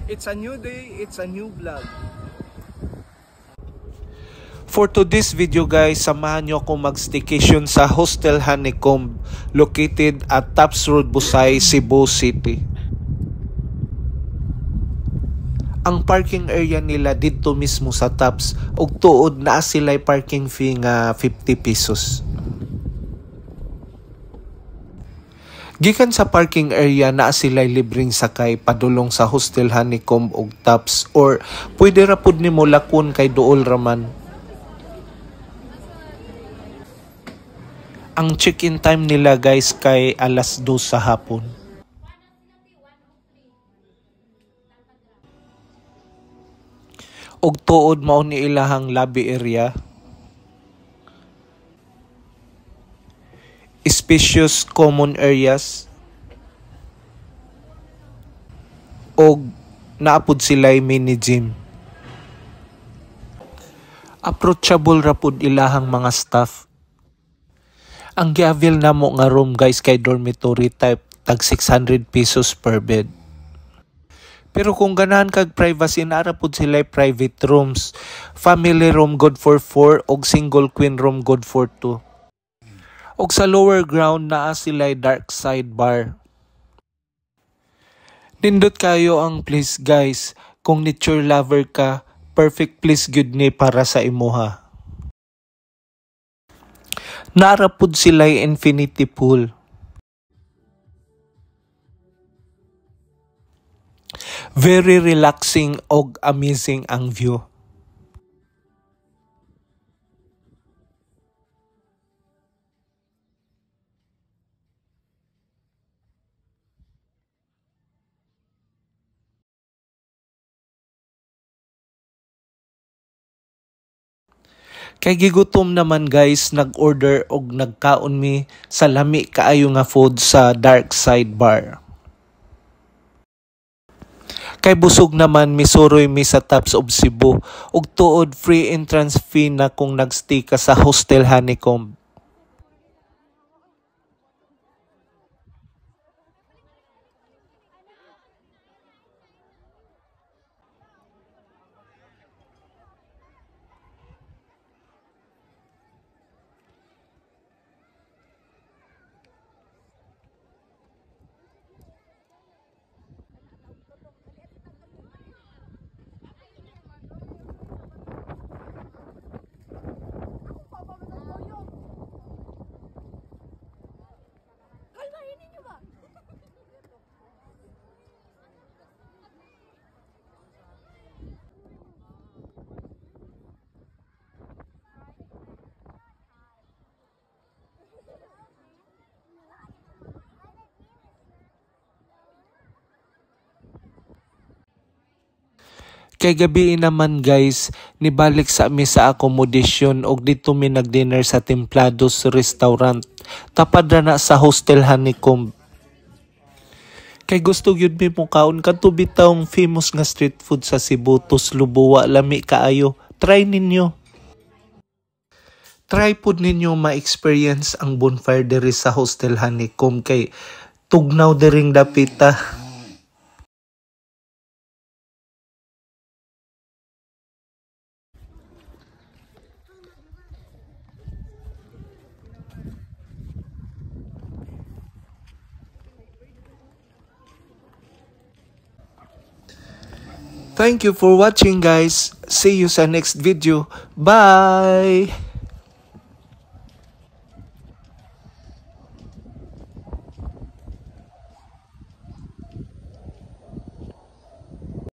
It's a new day, it's a new vlog. For today's video guys, samahan nyo ako mag-staycation sa Hostel Honeycomb located at Taps Road, Busay, Cebu City. Ang parking area nila dito mismo sa Taps ug tuod na sila'y parking fee nga 50 pesos. Gikan sa parking area na sila'y libreng sakay padulong sa Hostel Honeycomb ug Taps or pwede ra pud nimo lakon kay duol raman. Ang check-in time nila guys kay alas 2 sa hapon. Og tuod mao ni ilahang lobby area. Spacious common areas og naapod sila'y mini gym. Approachable ra pud ilahang mga staff. Ang gi-avail namo nga room guys kay dormitory type tag 600 pesos per bed. Pero kung ganahan kag privacy nara pud sila'y private rooms. Family room good for 4 og single queen room good for 2. Og sa lower ground naa sila'y dark side bar. Nindot kayo ang place guys. Kung nature lover ka, perfect place good ni para sa imuha. Naara pud sila'y infinity pool. Very relaxing og amazing ang view. Kay gigutom naman guys, nag-order og nagkaon mi sa lami kaayo nga food sa dark side bar. Kay busog naman misuroy mi sa Taps of Cebu ug tuod free entrance fee na kung nagstay ka sa Hostel Honeycomb. Kay gabi naman guys, nibalik sa ami sa accommodation og dito mi nag-dinner sa Templados Restaurant. Tapad ra na sa Hostel Honeycomb. Kay gusto gyud mi mo kaon kadto bitawng famous nga street food sa Cebu, tuslubuwa lami kaayo. Try ninyo. Try pud ninyo ma-experience ang bonfire diri sa Hostel Honeycomb kay tugnaw diring dapita. Thank you for watching guys. See you sa next video. Bye!